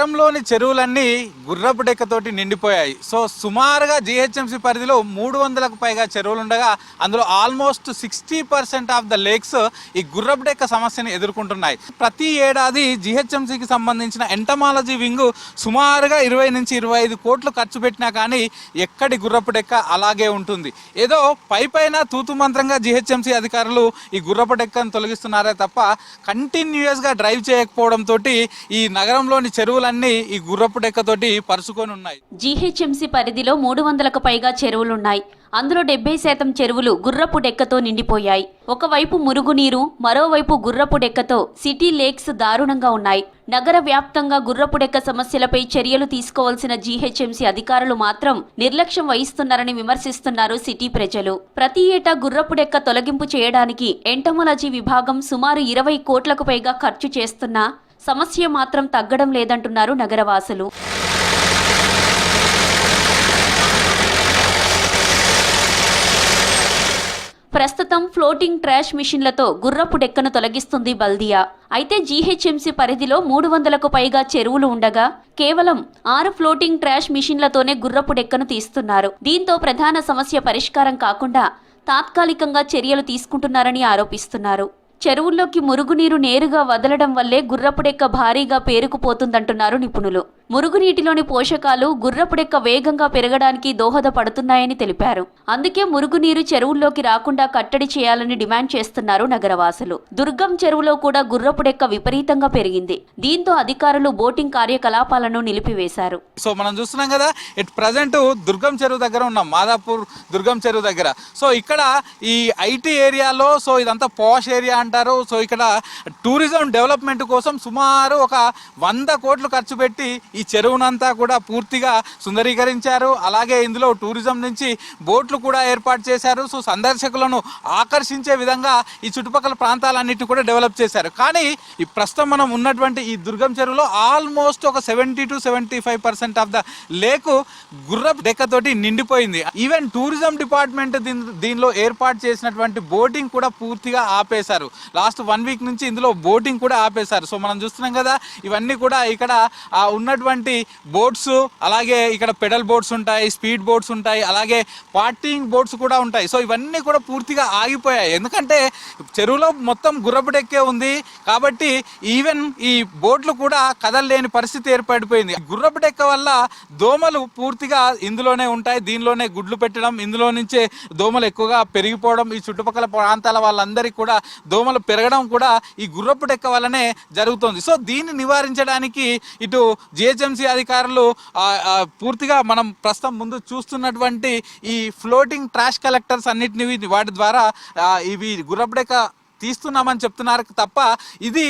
నగరంలోని చెరువులన్నీ గుర్రపు డెక్కతోటి నిండిపోయాయి. సో సుమారుగా జీహెచ్ఎంసీ పరిధిలో 300కు పైగా చెరువులు ఉండగా అందులో ఆల్మోస్ట్ 60% ఆఫ్ ద లేక్స్ ఈ గుర్రపు డెక్క సమస్యను ఎదుర్కొంటున్నాయి. ప్రతి ఏడాది జీహెచ్ఎంసీకి సంబంధించిన ఎంటమాలజీ వింగ్ సుమారుగా 20 నుంచి 25 కోట్లు ఖర్చు పెట్టినా కానీ ఎక్కడి గుర్రపు డెక్క అలాగే ఉంటుంది. ఏదో పైన తూతు మంత్రంగా జీహెచ్ఎంసీ అధికారులు ఈ గుర్రపు డెక్కను తొలగిస్తున్నారే తప్ప కంటిన్యూయస్గా డ్రైవ్ చేయకపోవడంతో ఈ నగరంలోని చెరువులన్నీ ఈ గుర్రపు డెక్కతోటి పరుచుకొని ఉన్నాయి. జీహెచ్ఎంసీ పరిధిలో 300కు పైగా చెరువులున్నాయి. అందులో 70% చెరువులు గుర్రపు డెక్కతో నిండిపోయాయి. ఒకవైపు మురుగునీరు, మరోవైపు గుర్రపు డెక్కతో సిటీ లేక్స్ దారుణంగా ఉన్నాయి. నగర వ్యాప్తంగా గుర్రపు డెక్క సమస్యలపై చర్యలు తీసుకోవాల్సిన జీహెచ్ఎంసీ అధికారులు మాత్రం నిర్లక్ష్యం వహిస్తున్నారని విమర్శిస్తున్నారు సిటీ ప్రజలు. ప్రతి ఏటా గుర్రపు డెక్క తొలగింపు చేయడానికి ఎంటమాలజీ విభాగం సుమారు 20 కోట్లకు పైగా ఖర్చు చేస్తున్నా సమస్య మాత్రం తగ్గడం లేదంటున్నారు నగరవాసులు. ప్రస్తుతం ఫ్లోటింగ్ ట్రాష్ మిషన్లతో గుర్రపు డెక్కను తొలగిస్తుంది బల్దియా. అయితే జీహెచ్ఎంసీ పరిధిలో 300కు పైగా చెరువులు ఉండగా కేవలం 6 ఫ్లోటింగ్ ట్రాష్ మిషన్లతోనే గుర్రపు డెక్కను తీస్తున్నారు. దీంతో ప్రధాన సమస్య పరిష్కారం కాకుండా తాత్కాలికంగా చర్యలు తీసుకుంటున్నారని ఆరోపిస్తున్నారు. చెరువుల్లోకి మురుగునీరు నేరుగా వదలడం వల్లే గుర్రపు డెక్క భారీగా పేరుకుపోతుందంటున్నారు నిపుణులు. మురుగునీటిలోని పోషకాలు గుర్రపు డెక్క వేగంగా పెరగడానికి దోహదపడుతున్నాయని తెలిపారు. అందుకే మురుగునీరు చెరువుల్లోకి రాకుండా కట్టడి చేయాలని డిమాండ్ చేస్తున్నారు నగరవాసులు. దుర్గం చెరువులో కూడా గుర్రపు డెక్క విపరీతంగా పెరిగింది. దీంతో అధికారులు బోటింగ్ కార్యకలాపాలను నిలిపివేశారు. సో మనం చూస్తున్నాం కదా, ఇట్ ప్రజెంట్ దుర్గం చెరువు దగ్గర ఉన్నాం, మాదాపూర్ దుర్గం చెరువు దగ్గర. సో ఇక్కడ ఈ ఐటీ ఏరియాలో, సో ఇదంతా పాష్ ఏరియా అంటారు. సో ఇక్కడ టూరిజం డెవలప్మెంట్ కోసం సుమారు ఒక 100 కోట్లు ఖర్చు పెట్టి ఈ చెరువునంతా కూడా పూర్తిగా సుందరీకరించారు. అలాగే ఇందులో టూరిజం నుంచి బోట్లు కూడా ఏర్పాటు చేశారు. సో సందర్శకులను ఆకర్షించే విధంగా ఈ చుట్టుపక్కల ప్రాంతాలన్నిటిని కూడా డెవలప్ చేశారు. కానీ ఈ ప్రస్తుతం మనం ఉన్నటువంటి ఈ దుర్గం చెరువులో ఆల్మోస్ట్ ఒక 70 to 75% ఆఫ్ ద లేక్ గుర్రపు డెక్కతోటి నిండిపోయింది. ఈవెన్ టూరిజం డిపార్ట్మెంట్ దీనిలో ఏర్పాటు చేసినటువంటి బోటింగ్ కూడా పూర్తిగా ఆపేశారు. లాస్ట్ 1 వీక్ నుంచి ఇందులో బోటింగ్ కూడా ఆపేశారు. సో మనం చూస్తున్నాం కదా, ఇవన్నీ కూడా ఇక్కడ ఉన్నటువంటి బోట్స్, అలాగే ఇక్కడ పెడల్ బోట్స్ ఉంటాయి, స్పీడ్ బోట్స్ ఉంటాయి, అలాగే పార్టింగ్ బోట్స్ కూడా ఉంటాయి. సో ఇవన్నీ కూడా పూర్తిగా ఆగిపోయాయి. ఎందుకంటే చెరువులో మొత్తం గుర్రపు డెక్కే ఉంది కాబట్టి ఈవెన్ ఈ బోట్లు కూడా కదలలేని పరిస్థితి ఏర్పడిపోయింది. గుర్రపు డెక్క వల్ల దోమలు పూర్తిగా ఇందులోనే ఉంటాయి. దీనిలోనే గుడ్లు పెట్టడం, ఇందులో నుంచే దోమలు ఎక్కువగా పెరిగిపోవడం, ఈ చుట్టుపక్కల ప్రాంతాల వాళ్ళందరికీ కూడా దోమలు పెరగడం కూడా ఈ గుర్రపు డెక్క వల్లనే జరుగుతుంది. సో దీన్ని నివారించడానికి ఇటు జిహెచ్ఎంసీ అధికారులు పూర్తిగా మనం ప్రస్తుతం ముందు చూస్తున్నటువంటి ఈ ఫ్లోటింగ్ ట్రాష్ కలెక్టర్స్ అన్నిటిని వాటి ద్వారా ఇవి గుర్రపు డెక్క తీస్తున్నామని చెప్తున్నారు తప్ప ఇది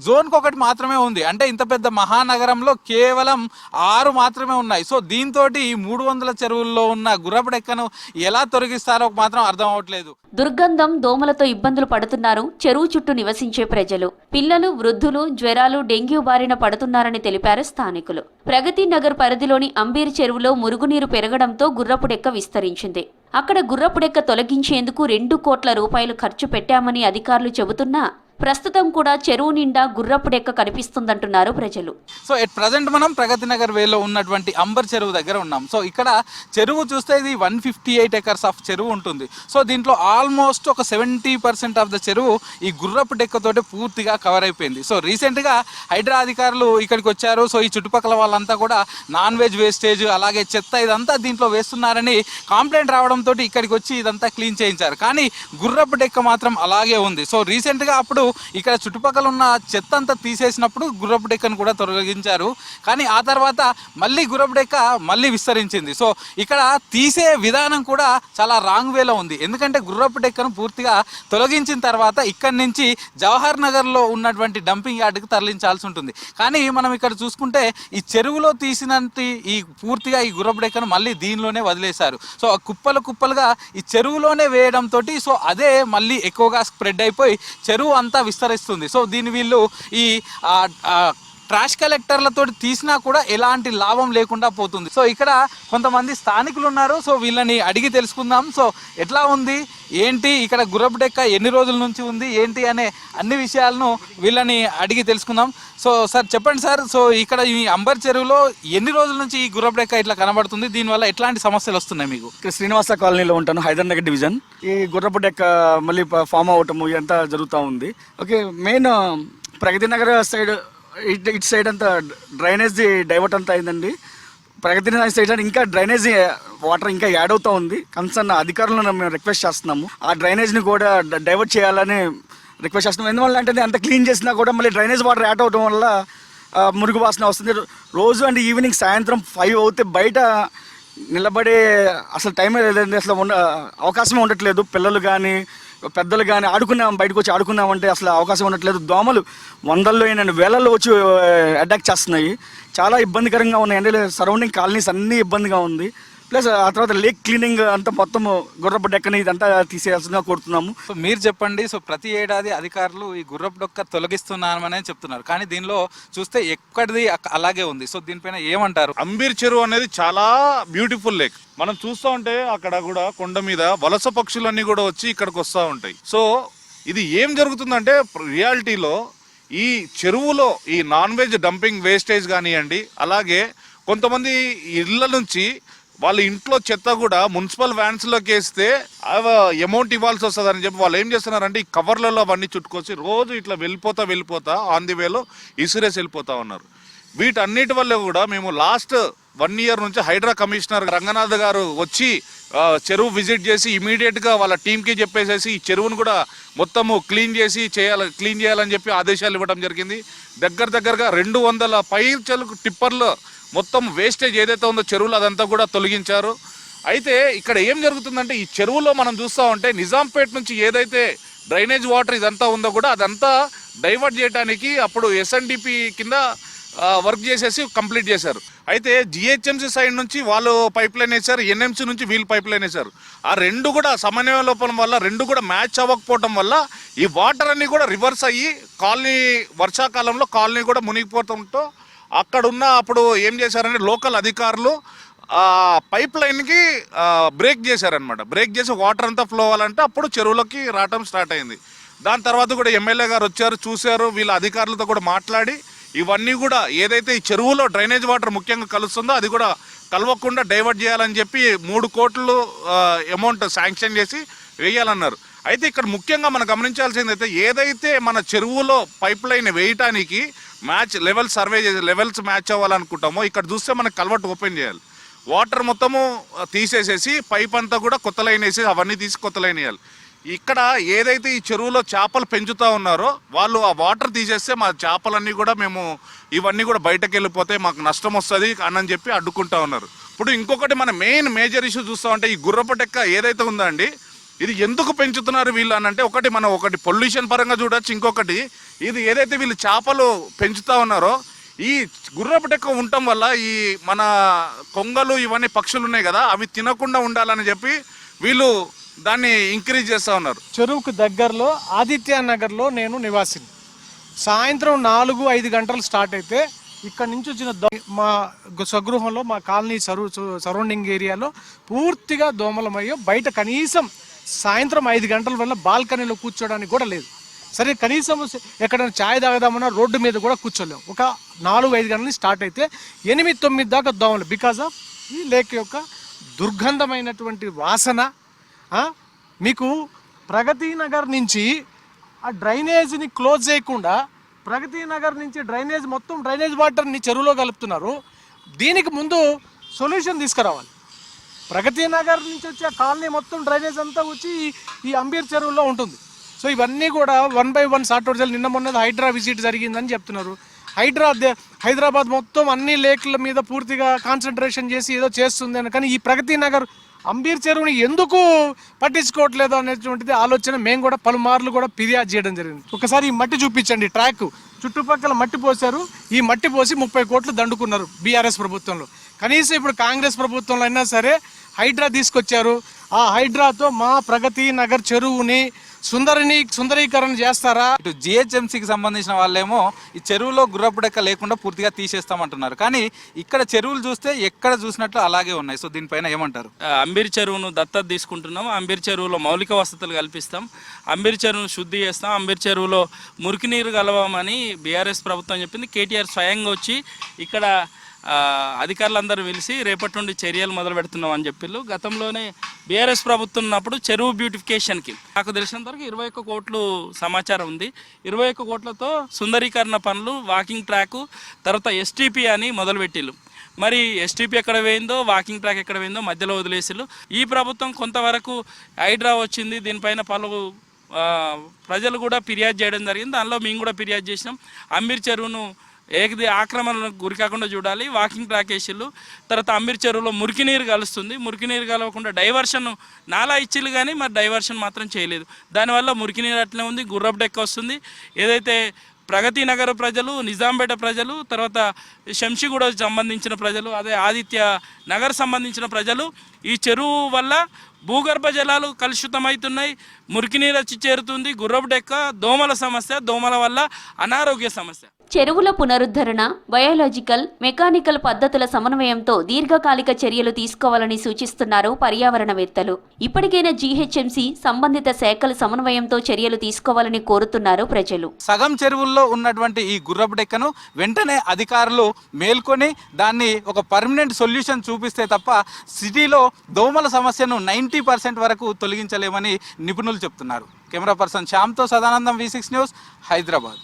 జోన్కి ఒకటి మాత్రమే ఉంది. అంటే ఇంత పెద్ద మహానగరంలో కేవలం 6 మాత్రమే ఉన్నాయి. సో దీంతో ఈ 300 చెరువుల్లో ఉన్న గుర్రపు డెక్కను ఎలా తొలగిస్తారో మాత్రం అర్థం అవట్లేదు. దుర్గంధం, దోమలతో ఇబ్బందులు పడుతున్నారు చెరువు చుట్టూ నివసించే ప్రజలు. పిల్లలు, వృద్ధులు జ్వరాలు, డెంగ్యూ బారిన పడుతున్నారని తెలిపారు స్థానికులు. ప్రగతి నగర్ పరిధిలోని అంబీర్ చెరువులో మురుగునీరు పెరగడంతో గుర్రపు డెక్క విస్తరించింది. అక్కడ గుర్రపు డెక్క తొలగించేందుకు 2 కోట్ల రూపాయలు ఖర్చు పెట్టామని అధికారులు చెబుతున్నా ప్రస్తుతం కూడా చెరువు నిండా గుర్రపు డెక్క కనిపిస్తుందంటున్నారు ప్రజలు. సో ఎట్ ప్రజెంట్ మనం ప్రగతి నగర్ వేలో ఉన్నటువంటి అంబర్ చెరువు దగ్గర ఉన్నాం. సో ఇక్కడ చెరువు చూస్తే ఇది 158 ఎకర్స్ ఆఫ్ చెరువు ఉంటుంది. సో దీంట్లో ఆల్మోస్ట్ ఒక 70% ఆఫ్ ద చెరువు ఈ గుర్రపు డెక్కతోటి పూర్తిగా కవర్ అయిపోయింది. సో రీసెంట్గా హైడ్రా అధికారులు ఇక్కడికి వచ్చారు. సో ఈ చుట్టుపక్కల వాళ్ళంతా కూడా నాన్ వెజ్ వేస్టేజ్, అలాగే చెత్త ఇదంతా దీంట్లో వేస్తున్నారని కంప్లైంట్ రావడంతో ఇక్కడికి వచ్చి ఇదంతా క్లీన్ చేయించారు. కానీ గుర్రపు డెక్క మాత్రం అలాగే ఉంది. సో రీసెంట్గా అప్పుడు ఇక్కడ చుట్టుపక్కల ఉన్న చెత్త అంతా తీసేసినప్పుడు గుర్రపు డెక్కను కూడా తొలగించారు. కానీ ఆ తర్వాత మళ్ళీ గుర్రపు డెక్క మళ్ళీ విస్తరించింది. సో ఇక్కడ తీసే విధానం కూడా చాలా రాంగ్ వేలో ఉంది. ఎందుకంటే గుర్రపు డెక్కను పూర్తిగా తొలగించిన తర్వాత ఇక్కడి నుంచి జవహర్ నగర్లో ఉన్నటువంటి డంపింగ్ యార్డుకి తరలించాల్సి ఉంటుంది. కానీ మనం ఇక్కడ చూసుకుంటే ఈ చెరువులో తీసినట్టు ఈ పూర్తిగా ఈ గుర్రపు డెక్కను మళ్ళీ దీనిలోనే వదిలేశారు. సో కుప్పలుగా ఈ చెరువులోనే వేయడంతో సో అదే మళ్ళీ ఎక్కువగా స్ప్రెడ్ అయిపోయి చెరువు అంతా విస్తరిస్తుంది. సో దీని వీళ్ళు ఈ ట్రాష్ కలెక్టర్లతో తీసినా కూడా ఎలాంటి లాభం లేకుండా పోతుంది. సో ఇక్కడ కొంతమంది స్థానికులు ఉన్నారు. సో వీళ్ళని అడిగి తెలుసుకుందాం. సో ఎట్లా ఉంది ఏంటి, ఇక్కడ గుర్రపు డెక్క ఎన్ని రోజుల నుంచి ఉంది ఏంటి అనే అన్ని విషయాలను వీళ్ళని అడిగి తెలుసుకుందాం. సో సార్ చెప్పండి సార్, సో ఇక్కడ ఈ అంబర్ చెరువులో ఎన్ని రోజుల నుంచి ఈ గుర్రపు డెక్క ఇట్లా కనబడుతుంది, దీనివల్ల ఎట్లాంటి సమస్యలు వస్తున్నాయి మీకు? ఇక్కడ శ్రీనివాస కాలనీలో ఉంటాను, హైదరాబాద్ డివిజన్. ఈ గుర్రపు డెక్క మళ్ళీ ఫామ్ అవటము ఇదంతా జరుగుతూ ఉంది. Okay, main Pragathi Nagar side ఇటు సైడ్ అంతా డ్రైనేజ్ డైవర్ట్ అంతా అయిందండి. ప్రగతి నగర్ సైడ్ ఇంకా డ్రైనేజ్ వాటర్ ఇంకా యాడ్ అవుతూ ఉంది. కన్సర్న్ అధికారులను మేము రిక్వెస్ట్ చేస్తున్నాము ఆ డ్రైనేజ్ని కూడా డైవర్ట్ చేయాలని రిక్వెస్ట్ చేస్తున్నాం. ఎందువల్ల అంటే అంత క్లీన్ చేసినా కూడా మళ్ళీ డ్రైనేజ్ వాటర్ యాడ్ అవడం వల్ల మురుగు వాసన వస్తుంది. రోజు అంటే ఈవినింగ్ సాయంత్రం 5 అవుతే బయట నిలబడే అసలు టైమే లేదండి, అసలు అవకాశమే ఉండట్లేదు. పిల్లలు కానీ పెద్దలు కానీ బయటకు వచ్చి ఆడుకున్నామంటే అసలు అవకాశం ఉండట్లేదు. దోమలు వందల్లో వేలల్లో వచ్చి అటాక్ చేస్తున్నాయి. చాలా ఇబ్బందికరంగా ఉన్నాయండి. సరౌండింగ్ కాలనీస్ అన్నీ ఇబ్బందిగా ఉంది. ప్లస్ ఆ తర్వాత లేక్ క్లీనింగ్ అంతా మొత్తం గుర్రపు డెక్కని ఇదంతా తీసేయాల్సిందిగా కోరుతున్నాము. సో మీరు చెప్పండి, సో ప్రతి ఏడాది అధికారులు ఈ గుర్రపు డెక్క తొలగిస్తున్నామనే చెప్తున్నారు, కానీ దీనిలో చూస్తే ఎక్కడిది అలాగే ఉంది. సో దీనిపైన ఏమంటారు? అంబీర్ చెరువు అనేది చాలా బ్యూటిఫుల్ లేక్. మనం చూస్తూ ఉంటే అక్కడ కూడా కొండ మీద వలస పక్షులన్నీ కూడా వచ్చి ఇక్కడికి వస్తూ ఉంటాయి. సో ఇది ఏం జరుగుతుందంటే రియాలిటీలో ఈ చెరువులో ఈ నాన్ వెజ్ డంపింగ్ వేస్టేజ్ కానివ్వండి, అలాగే కొంతమంది ఇళ్ళ నుంచి వాళ్ళ ఇంట్లో చెత్త కూడా మున్సిపల్ వ్యాన్స్లోకి వేస్తే అమౌంట్ ఇవ్వాల్సి వస్తుందని చెప్పి వాళ్ళు ఏం చేస్తున్నారంటే ఈ కవర్లలో అవన్నీ చుట్టుకొచ్చి రోజు ఇట్లా వెళ్ళిపోతా ఆన్ ది వేలో ఇసిరేసి వెళ్ళిపోతా ఉన్నారు. వీటన్నిటి వల్ల కూడా మేము లాస్ట్ 1 year నుంచి హైడ్రా కమిషనర్ రంగనాథ్ గారు వచ్చి చెరువు విజిట్ చేసి ఇమీడియట్గా వాళ్ళ టీంకి చెప్పేసేసి ఈ చెరువును కూడా మొత్తము క్లీన్ చేయాలని చెప్పి ఆదేశాలు ఇవ్వడం జరిగింది. దగ్గరగా 200 పైచలకు టిప్పర్లు మొత్తం వేస్టేజ్ ఏదైతే ఉందో చెరువులు అదంతా కూడా తొలగించారు. అయితే ఇక్కడ ఏం జరుగుతుందంటే ఈ చెరువులో మనం చూస్తూ ఉంటే నిజాంపేట నుంచి ఏదైతే డ్రైనేజ్ వాటర్ ఇదంతా ఉందో కూడా అదంతా డైవర్ట్ చేయడానికి అప్పుడు SNDP కింద వర్క్ చేసేసి కంప్లీట్ చేశారు. అయితే GHMC సైడ్ నుంచి వాళ్ళు పైప్ లైన్ వేశారు, NMC నుంచి వీళ్ళు పైప్ లైన్ వేశారు. ఆ రెండు కూడా సమన్వయ లోపం వల్ల రెండు కూడా మ్యాచ్ అవ్వకపోవటం వల్ల ఈ వాటర్ అన్ని కూడా రివర్స్ అయ్యి కాలనీ వర్షాకాలంలో కాలనీ కూడా మునిగిపోవడంతో అక్కడున్న అప్పుడు ఏం చేశారంటే లోకల్ అధికారులు పైప్ లైన్కి బ్రేక్ చేశారనమాట. బ్రేక్ చేసి వాటర్ అంతా ఫ్లో అవ్వాలంటే అప్పుడు చెరువులోకి రావటం స్టార్ట్ అయింది. దాని తర్వాత కూడా ఎమ్మెల్యే గారు వచ్చారు, చూశారు, వీళ్ళ అధికారులతో కూడా మాట్లాడి ఇవన్నీ కూడా ఏదైతే ఈ చెరువులో డ్రైనేజ్ వాటర్ ముఖ్యంగా కలుస్తుందో అది కూడా కలవకుండా డైవర్ట్ చేయాలని చెప్పి 3 కోట్లు అమౌంట్ శాంక్షన్ చేసి వేయాలన్నారు. అయితే ఇక్కడ ముఖ్యంగా మనం గమనించాల్సింది అయితే ఏదైతే మన చెరువులో పైప్ లైన్ వేయటానికి లెవెల్స్ మ్యాచ్ అవ్వాలనుకుంటామో ఇక్కడ చూస్తే మనకు కల్వర్ట్ ఓపెన్ చేయాలి. వాటర్ మొత్తము తీసేసేసి పైప్ అంతా కూడా కొత్త లైన్ వేసి అవన్నీ తీసి కొత్త లైన్ వేయాలి. ఇక్కడ ఏదైతే ఈ చెరువులో చేపలు పెంచుతూ ఉన్నారో వాళ్ళు ఆ వాటర్ తీసేస్తే మా చేపలన్నీ కూడా మేము ఇవన్నీ కూడా బయటకు వెళ్ళిపోతే మాకు నష్టం వస్తుంది అని చెప్పి అడ్డుకుంటా ఉన్నారు. ఇప్పుడు ఇంకొకటి మన మేజర్ ఇష్యూ చూస్తామంటే ఈ గుర్రపు డెక్క ఏదైతే ఉందో అండి, ఇది ఎందుకు పెంచుతున్నారు వీళ్ళు అని అంటే ఒకటి పొల్యూషన్ పరంగా చూడొచ్చు. ఇంకొకటి ఇది ఏదైతే వీళ్ళు చేపలు పెంచుతూ ఉన్నారో ఈ గుర్రపు డెక్క ఉండటం వల్ల ఈ మన కొంగలు ఇవన్నీ పక్షులు ఉన్నాయి కదా అవి తినకుండా ఉండాలని చెప్పి వీళ్ళు దాన్ని ఇంక్రీజ్ చేస్తూ ఉన్నారు. చెరువుకు దగ్గరలో ఆదిత్య నగర్లో నేను నివాసిని. సాయంత్రం 4-5 గంటలు స్టార్ట్ అయితే ఇక్కడ నుంచి వచ్చిన మా స్వగృహంలో మా కాలనీ సరౌండింగ్ ఏరియాలో పూర్తిగా దోమలమయ్యో బయట కనీసం సాయంత్రం 5 గంటల వల్ల బాల్కనీలో కూర్చోడానికి కూడా లేదు. సరే కనీసం ఎక్కడైనా ఛాయ్ తాగదామన్నా రోడ్డు మీద కూడా కూర్చోలేము. ఒక 4-5 గంటల నుంచి స్టార్ట్ అయితే 8-9 దాకా దోమలు బికాజ్ ఆఫ్ ఈ లేక్ యొక్క దుర్గంధమైనటువంటి వాసన. మీకు ప్రగతి నగర్ నుంచి ఆ డ్రైనేజ్ని క్లోజ్ చేయకుండా ప్రగతి నగర్ నుంచి డ్రైనేజ్ వాటర్ని చెరువులో కలుపుతున్నారు. దీనికి ముందు సొల్యూషన్ తీసుకురావాలి. ప్రగతి నగర్ నుంచి వచ్చి ఆ కాలనీ మొత్తం డ్రైనేజ్ అంతా వచ్చి ఈ అంబీర్ చెరువులో ఉంటుంది. సో ఇవన్నీ కూడా 1 by 1 సార్ట్ అవుట్ చేయాలి. నిన్న మొన్నది హైడ్రా విజిట్ జరిగిందని చెప్తున్నారు. హైదరాబాద్ మొత్తం అన్ని లేక్ల మీద పూర్తిగా కాన్సన్ట్రేషన్ చేసి ఏదో చేస్తుంది అని, కానీ ఈ ప్రగతి నగర్ అంబీర్ చెరువుని ఎందుకు పట్టించుకోవట్లేదు అనేటువంటిది ఆలోచన మేము కూడా పలుమార్లు కూడా ఫిర్యాదు చేయడం జరిగింది. ఒకసారి ఈ మట్టి చూపించండి, ట్రాక్ చుట్టుపక్కల మట్టి పోసారు. ఈ మట్టి పోసి 30 కోట్లు దండుకున్నారు బీఆర్ఎస్ ప్రభుత్వంలో. కనీసం ఇప్పుడు కాంగ్రెస్ ప్రభుత్వంలో అయినా సరే హైడ్రా తీసుకొచ్చారు. ఆ హైడ్రాతో మా ప్రగతి నగర్ చెరువుని సుందరీకరణ చేస్తారా? ఇటు జిహెచ్ఎంసీకి సంబంధించిన వాళ్ళేమో ఈ చెరువులో గుర్రపు డెక్క లేకుండా పూర్తిగా తీసేస్తామంటున్నారు. కానీ ఇక్కడ చెరువులు చూస్తే ఎక్కడ చూసినట్లు అలాగే ఉన్నాయి. సో దీనిపైన ఏమంటారు? అంబీర్ చెరువును దత్తత తీసుకుంటున్నాం. అంబీర్ చెరువులో మౌలిక వసతులు కల్పిస్తాం. అంబీర్ చెరువును శుద్ధి చేస్తాం. అంబీర్ చెరువులో మురికి నీరు కలవమని బీఆర్ఎస్ ప్రభుత్వం చెప్పింది. కేటీఆర్ స్వయంగా వచ్చి ఇక్కడ అధికారులందరూ పిలిచి రేపటి నుండి చర్యలు మొదలు పెడుతున్నాం అని చెప్పిళ్ళు. గతంలోనే బీఆర్ఎస్ ప్రభుత్వం ఉన్నప్పుడు చెరువు బ్యూటిఫికేషన్కి నాకు తెలిసినంత వరకు 21 కోట్లు సమాచారం ఉంది. 21 కోట్లతో సుందరీకరణ పనులు, వాకింగ్ ట్రాకు, తర్వాత ఎస్టీపీ అని మొదలుపెట్టిళ్ళు. మరి ఎస్టీపీ ఎక్కడ పోయిందో, వాకింగ్ ట్రాక్ ఎక్కడ పోయిందో మధ్యలో వదిలేసిళ్ళు. ఈ ప్రభుత్వం కొంతవరకు హైడ్రా వచ్చింది, దీనిపైన పలు ప్రజలు కూడా ఫిర్యాదు చేయడం జరిగింది. దానిలో మేము కూడా ఫిర్యాదు చేసినాం. అంబీర్ చెరువును ఆక్రమణకు గురి కాకుండా చూడాలి, వాకింగ్ ట్రాక్ వేసిళ్ళు. తర్వాత అంబీర్ చెరువులో మురికి నీరు కలుస్తుంది. మురికి నీరు కలవకుండా డైవర్షన్ నాలా ఇచ్చిళ్ళు, కానీ మరి డైవర్షన్ మాత్రం చేయలేదు. దానివల్ల మురికి నీరు అట్లే ఉంది, గుర్రపు డెక్క వస్తుంది. ఏదైతే ప్రగతి నగర ప్రజలు, నిజాంపేట ప్రజలు, తర్వాత శంషిగూడ సంబంధించిన ప్రజలు, అదే ఆదిత్య నగర్ సంబంధించిన ప్రజలు ఈ చెరువు వల్ల భూగర్భ జలాలు కలుషితమవుతున్నాయి, మురికి నీరు వచ్చి చేరుతుంది, గుర్రపు డెక్క, దోమల సమస్య, దోమల వల్ల అనారోగ్య సమస్య. చెరువుల పునరుద్ధరణ, బయోలాజికల్, మెకానికల్ పద్ధతుల సమన్వయంతో దీర్ఘకాలిక చర్యలు తీసుకోవాలని సూచిస్తున్నారు పర్యావరణవేత్తలు. ఇప్పటికైనా జీహెచ్ఎంసీ సంబంధిత శాఖల సమన్వయంతో చర్యలు తీసుకోవాలని కోరుతున్నారు ప్రజలు. సగం చెరువుల్లో ఉన్నటువంటి ఈ గుర్రపు డెక్కను వెంటనే అధికారులు మేల్కొని దాన్ని ఒక పర్మనెంట్ సొల్యూషన్ చూపిస్తే తప్ప సిటీలో దోమల సమస్యను 90% వరకు తొలగించలేమని నిపుణులు చెప్తున్నారు. కెమెరా పర్సన్ శ్యామ్తో సదానందం, V6 న్యూస్, హైదరాబాద్.